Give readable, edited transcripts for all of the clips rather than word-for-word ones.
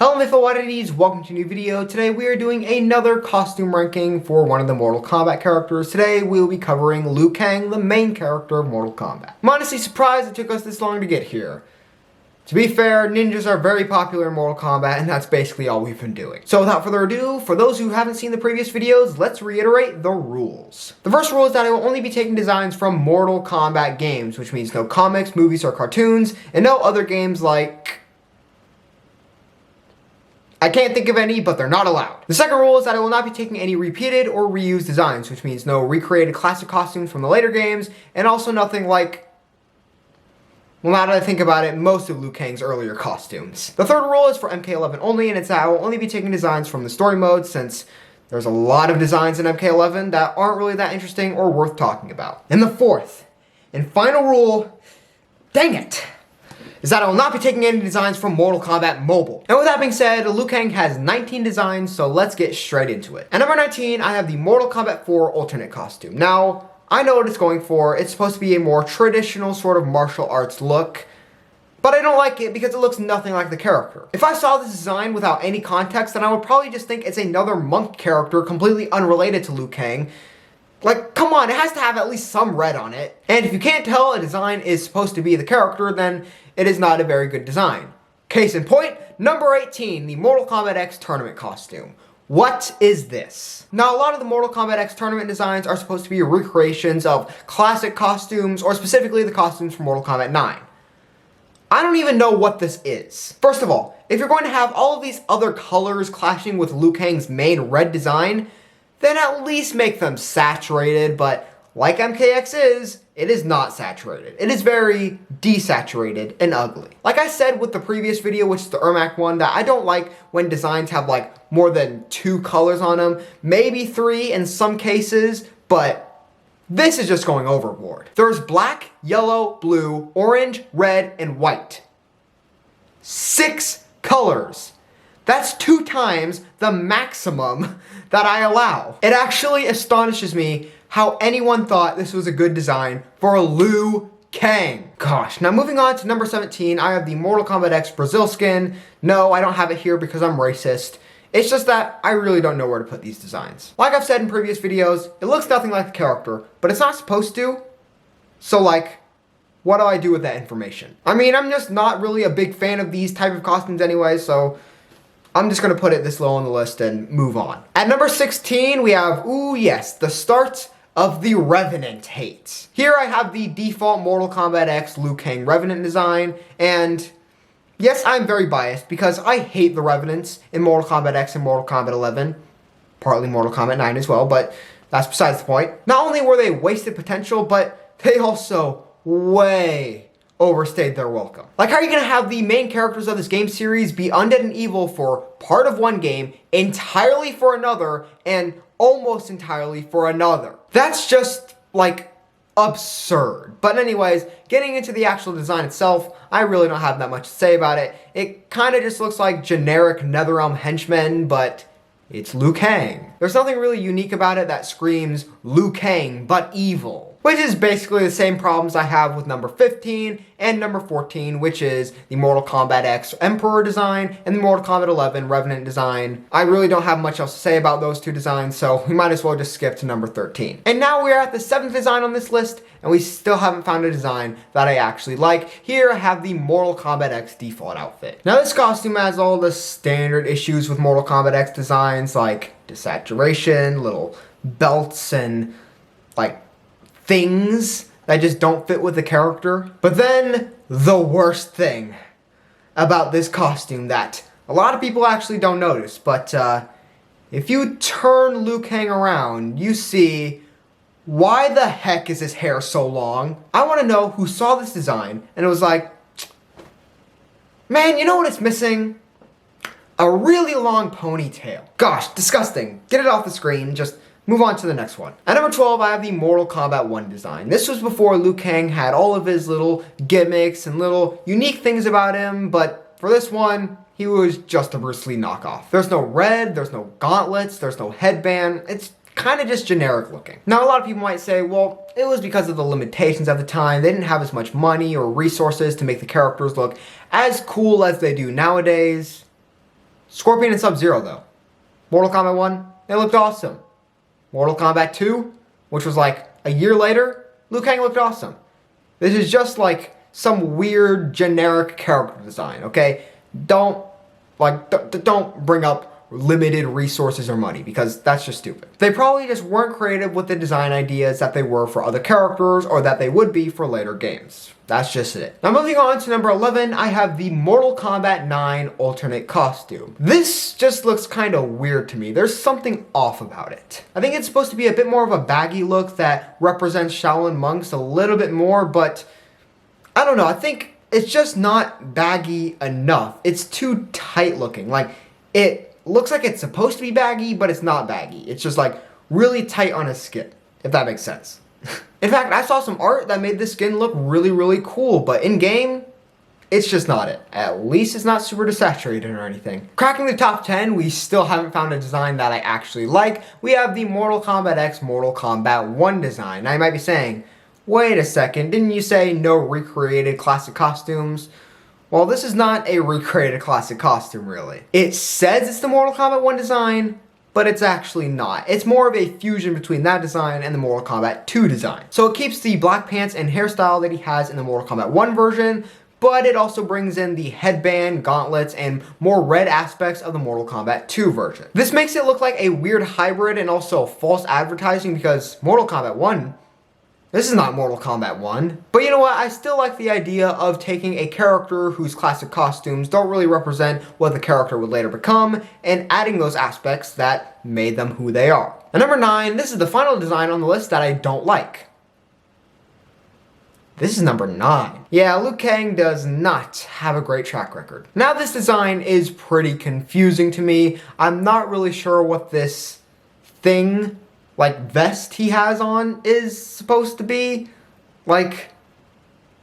Hello Mytho Oddities, welcome to a new video. Today we are doing another costume ranking for one of the Mortal Kombat characters. Today we will be covering Liu Kang, the main character of Mortal Kombat. I'm honestly surprised it took us this long to get here. To be fair, ninjas are very popular in Mortal Kombat, and that's basically all we've been doing. So without further ado, for those who haven't seen the previous videos, let's reiterate the rules. The first rule is that I will only be taking designs from Mortal Kombat games, which means no comics, movies, or cartoons, and no other games like... I can't think of any, but they're not allowed. The second rule is that I will not be taking any repeated or reused designs, which means no recreated classic costumes from the later games, and also nothing like, well, now that I think about it, most of Liu Kang's earlier costumes. The third rule is for MK11 only, and it's that I will only be taking designs from the story mode, since there's a lot of designs in MK11 that aren't really that interesting or worth talking about. And the fourth and final rule, dang it, is that I will not be taking any designs from Mortal Kombat Mobile. And with that being said, Liu Kang has 19 designs, so let's get straight into it. At number 19, I have the Mortal Kombat 4 alternate costume. Now, I know what it's going for. It's supposed to be a more traditional sort of martial arts look, but I don't like it because it looks nothing like the character. If I saw this design without any context, then I would probably just think it's another monk character completely unrelated to Liu Kang. Like, come on, it has to have at least some red on it. And if you can't tell a design is supposed to be the character, then it is not a very good design. Case in point, number 18, the Mortal Kombat X tournament costume. What is this? Now, a lot of the Mortal Kombat X tournament designs are supposed to be recreations of classic costumes, or specifically the costumes from Mortal Kombat 9. I don't even know what this is. First of all, if you're going to have all of these other colors clashing with Liu Kang's main red design, then at least make them saturated, but like MKX is, it is not saturated. It is very desaturated and ugly. Like I said with the previous video, which is the Ermac one, that I don't like when designs have like more than 2 colors on them, maybe 3 in some cases, but this is just going overboard. There's black, yellow, blue, orange, red, and white. 6 colors. That's 2 times the maximum that I allow. It actually astonishes me how anyone thought this was a good design for Liu Kang. Gosh, now moving on to number 17, I have the Mortal Kombat X Brazil skin. No, I don't have it here because I'm racist. It's just that I really don't know where to put these designs. Like I've said in previous videos, it looks nothing like the character, but it's not supposed to. So like, what do I do with that information? I mean, I'm just not really a big fan of these type of costumes anyway, so I'm just going to put it this low on the list and move on. At number 16, we have, ooh yes, the start of the Revenant hate. Here I have the default Mortal Kombat X Liu Kang Revenant design, and yes, I'm very biased because I hate the Revenants in Mortal Kombat X and Mortal Kombat 11, partly Mortal Kombat 9 as well, but that's besides the point. Not only were they wasted potential, but they also way overstayed their welcome. Like, how are you gonna have the main characters of this game series be undead and evil for part of one game, entirely for another, and almost entirely for another? That's just, like, absurd. But anyways, getting into the actual design itself, I really don't have that much to say about it. It kind of just looks like generic NetherRealm henchmen, but it's Liu Kang. There's nothing really unique about it that screams Liu Kang, but evil. Which is basically the same problems I have with number 15 and number 14, which is the Mortal Kombat X Emperor design and the Mortal Kombat 11 Revenant design. I really don't have much else to say about those 2 designs, so we might as well just skip to number 13. And now we are at the 7th design on this list, and we still haven't found a design that I actually like. Here I have the Mortal Kombat X default outfit. Now this costume has all the standard issues with Mortal Kombat X designs, like desaturation, little belts, and like things that just don't fit with the character. But then, the worst thing about this costume that a lot of people actually don't notice, but if you turn Liu Kang around, you see, why the heck is his hair so long? I want to know who saw this design and it was like, man, you know what it's missing? A really long ponytail. Gosh, disgusting. Get it off the screen, just move on to the next one. At number 12, I have the Mortal Kombat 1 design. This was before Liu Kang had all of his little gimmicks and little unique things about him, but for this one, he was just a Bruce Lee knockoff. There's no red, there's no gauntlets, there's no headband. It's kind of just generic looking. Now, a lot of people might say, well, it was because of the limitations at the time. They didn't have as much money or resources to make the characters look as cool as they do nowadays. Scorpion and Sub-Zero though. Mortal Kombat 1, they looked awesome. Mortal Kombat 2, which was like a year later, Liu Kang looked awesome. This is just like some weird generic character design, okay? Don't bring up limited resources or money, because that's just stupid. They probably just weren't creative with the design ideas that they were for other characters or that they would be for later games. That's just it. Now moving on to number 11, I have the Mortal Kombat 9 alternate costume. This just looks kind of weird to me. There's something off about it. I think it's supposed to be a bit more of a baggy look that represents Shaolin monks a little bit more, but I don't know. I think it's just not baggy enough. It's too tight looking. Like, it looks like it's supposed to be baggy, but it's not baggy. It's just like really tight on his skin, if that makes sense. In fact, I saw some art that made this skin look really, really cool, but in game, it's just not it. At least it's not super desaturated or anything. Cracking the top 10, we still haven't found a design that I actually like. We have the Mortal Kombat X Mortal Kombat 1 design. Now you might be saying, wait a second, didn't you say no recreated classic costumes? Well, this is not a recreated classic costume, really. It says it's the Mortal Kombat 1 design, but it's actually not. It's more of a fusion between that design and the Mortal Kombat 2 design. So it keeps the black pants and hairstyle that he has in the Mortal Kombat 1 version, but it also brings in the headband, gauntlets, and more red aspects of the Mortal Kombat 2 version. This makes it look like a weird hybrid and also false advertising, because Mortal Kombat 1, this is not Mortal Kombat 1. But you know what? I still like the idea of taking a character whose classic costumes don't really represent what the character would later become and adding those aspects that made them who they are. And number 9, this is the final design on the list that I don't like. This is number 9. Yeah, Liu Kang does not have a great track record. Now this design is pretty confusing to me. I'm not really sure what this thing, like vest he has on, is supposed to be. Like,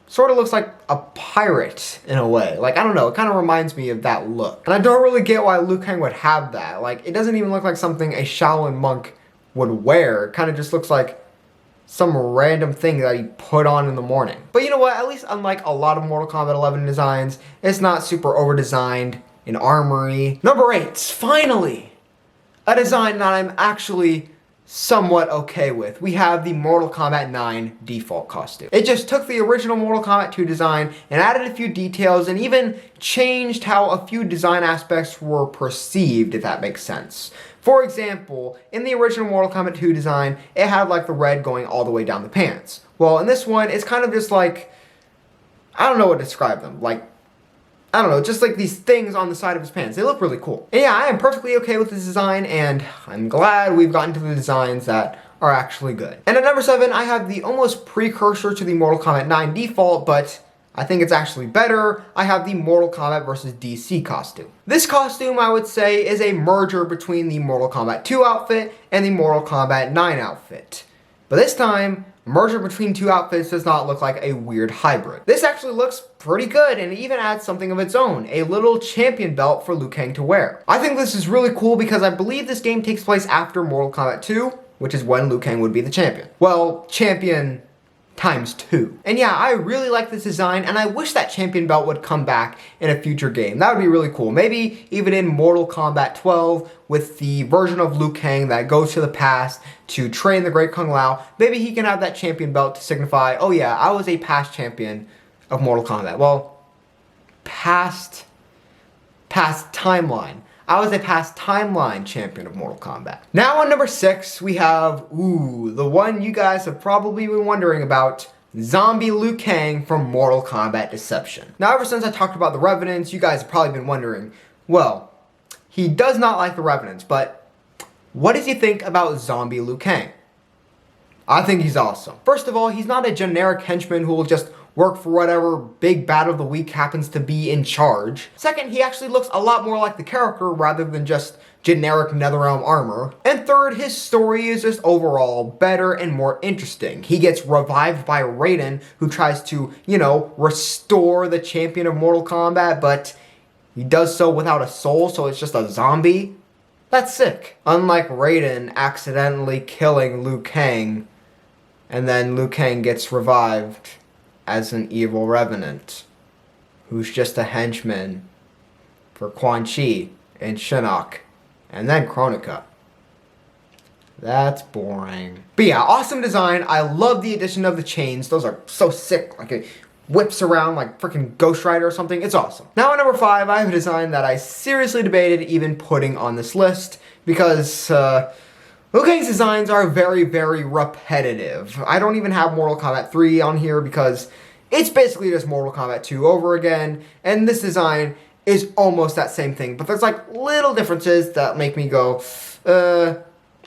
sort of looks like a pirate in a way. Like, I don't know, it kind of reminds me of that look. And I don't really get why Liu Kang would have that. Like, it doesn't even look like something a Shaolin monk would wear. It kind of just looks like some random thing that he put on in the morning. But you know what, at least unlike a lot of Mortal Kombat 11 designs, it's not super over-designed in armory. Number 8, finally, a design that I'm actually somewhat okay with. We have the Mortal Kombat 9 default costume. It just took the original Mortal Kombat 2 design and added a few details and even changed how a few design aspects were perceived, if that makes sense. For example, in the original Mortal Kombat 2 design, it had like the red going all the way down the pants. Well, in this one, it's kind of just like, I don't know what to describe them. Like, I don't know, just like these things on the side of his pants. They look really cool. And yeah, I am perfectly okay with this design, and I'm glad we've gotten to the designs that are actually good. And at number 7, I have the almost precursor to the Mortal Kombat 9 default, but I think it's actually better. I have the Mortal Kombat vs. DC costume. This costume, I would say, is a merger between the Mortal Kombat 2 outfit and the Mortal Kombat 9 outfit. But this time, a merger between two outfits does not look like a weird hybrid. This actually looks pretty good, and it even adds something of its own, a little champion belt for Liu Kang to wear. I think this is really cool because I believe this game takes place after Mortal Kombat 2, which is when Liu Kang would be the champion. Well, champion ×2. And yeah, I really like this design, and I wish that champion belt would come back in a future game. That would be really cool. Maybe even in Mortal Kombat 12 with the version of Liu Kang that goes to the past to train the Great Kung Lao. Maybe he can have that champion belt to signify, oh yeah, I was a past champion of Mortal Kombat. Well, past timeline. I was a past timeline champion of Mortal Kombat. Now on number 6, we have, the one you guys have probably been wondering about, Zombie Liu Kang from Mortal Kombat Deception. Now ever since I talked about the Revenants, you guys have probably been wondering, well, he does not like the Revenants, but what does he think about Zombie Liu Kang? I think he's awesome. First of all, he's not a generic henchman who will just work for whatever big bad of the week happens to be in charge. Second, he actually looks a lot more like the character rather than just generic Netherrealm armor. And third, his story is just overall better and more interesting. He gets revived by Raiden, who tries to, restore the champion of Mortal Kombat, but he does so without a soul, so it's just a zombie. That's sick. Unlike Raiden accidentally killing Liu Kang, and then Liu Kang gets revived as an evil Revenant, who's just a henchman for Quan Chi. and Shinnok, and then Kronika. That's boring. But yeah, awesome design. I love the addition of the chains. Those are so sick. Like it whips around like freaking Ghost Rider or something. It's awesome. Now at number 5, I have a design that I seriously debated even putting on this list because Liu Kang's designs are very, very repetitive. I don't even have Mortal Kombat 3 on here because it's basically just Mortal Kombat 2 over again, and this design is almost that same thing, but there's like little differences that make me go,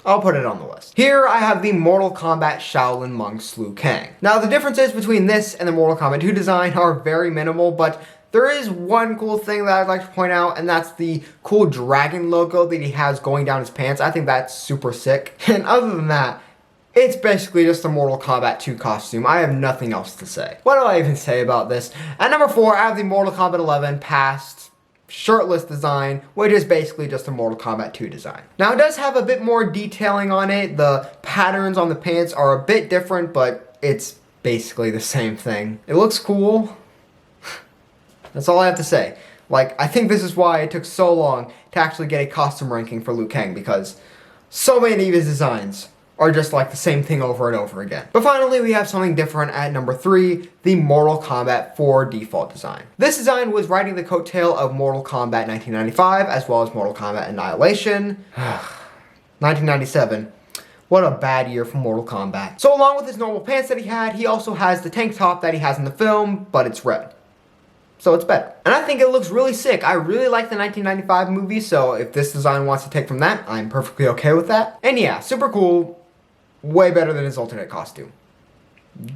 I'll put it on the list. Here I have the Mortal Kombat Shaolin Monk's Liu Kang. Now the differences between this and the Mortal Kombat 2 design are very minimal, but there is one cool thing that I'd like to point out, and that's the cool dragon logo that he has going down his pants. I think that's super sick. And other than that, it's basically just a Mortal Kombat 2 costume. I have nothing else to say. What do I even say about this? At number 4, I have the Mortal Kombat 11 Past shirtless design, which is basically just a Mortal Kombat 2 design. Now it does have a bit more detailing on it. The patterns on the pants are a bit different, but it's basically the same thing. It looks cool. That's all I have to say. Like, I think this is why it took so long to actually get a costume ranking for Liu Kang, because so many of his designs are just like the same thing over and over again. But finally, we have something different at number 3, the Mortal Kombat 4 default design. This design was riding the coattail of Mortal Kombat 1995, as well as Mortal Kombat Annihilation. 1997. What a bad year for Mortal Kombat. So along with his normal pants that he had, he also has the tank top that he has in the film, but it's red. So it's better. And I think it looks really sick. I really like the 1995 movie, so if this design wants to take from that, I'm perfectly okay with that. And yeah, super cool. Way better than his alternate costume.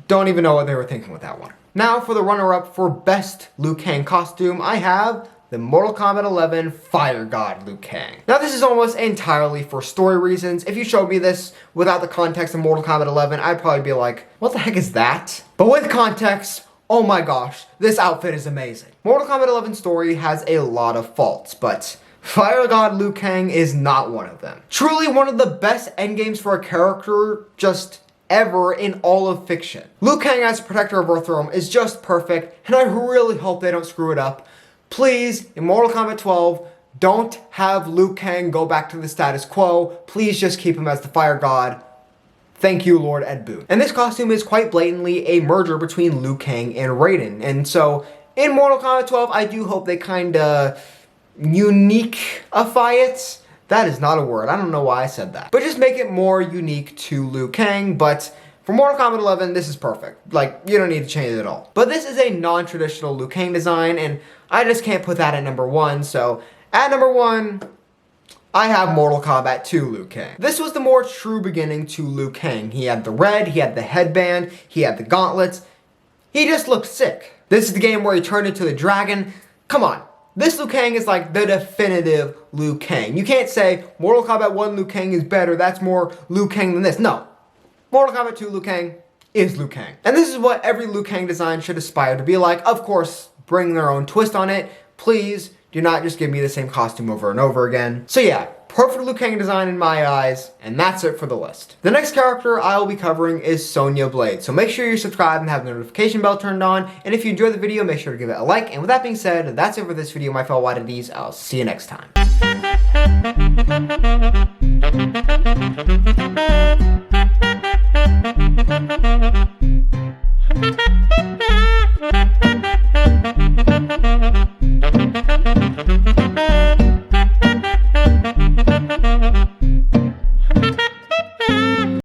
Don't even know what they were thinking with that one. Now for the runner-up for best Liu Kang costume, I have the Mortal Kombat 11 Fire God Liu Kang. Now this is almost entirely for story reasons. If you showed me this without the context of Mortal Kombat 11, I'd probably be like, what the heck is that? But with context, oh my gosh, this outfit is amazing. Mortal Kombat 11 story has a lot of faults, but Fire God Liu Kang is not one of them. Truly one of the best endgames for a character just ever in all of fiction. Liu Kang as Protector of Earthrealm is just perfect, and I really hope they don't screw it up. Please, in Mortal Kombat 12, don't have Liu Kang go back to the status quo. Please just keep him as the Fire God. Thank you, Lord Ed Boon. And this costume is quite blatantly a merger between Liu Kang and Raiden. And so, in Mortal Kombat 12, I do hope they kinda unique-ify it. That is not a word. I don't know why I said that. But just make it more unique to Liu Kang. But for Mortal Kombat 11, this is perfect. Like, you don't need to change it at all. But this is a non-traditional Liu Kang design, and I just can't put that at number 1. So, at number 1, I have Mortal Kombat 2 Liu Kang. This was the more true beginning to Liu Kang. He had the red, he had the headband, he had the gauntlets. He just looked sick. This is the game where he turned into the dragon. Come on. This Liu Kang is like the definitive Liu Kang. You can't say Mortal Kombat 1 Liu Kang is better, that's more Liu Kang than this. No. Mortal Kombat 2 Liu Kang is Liu Kang. And this is what every Liu Kang design should aspire to be like. Of course, bring their own twist on it. Please do not just give me the same costume over and over again. So yeah, perfect Liu Kang design in my eyes, and that's it for the list. The next character I will be covering is Sonya Blade, so make sure you're subscribed and have the notification bell turned on, and if you enjoyed the video, make sure to give it a like, and with that being said, that's it for this video, my fellow oddities. I'll see you next time.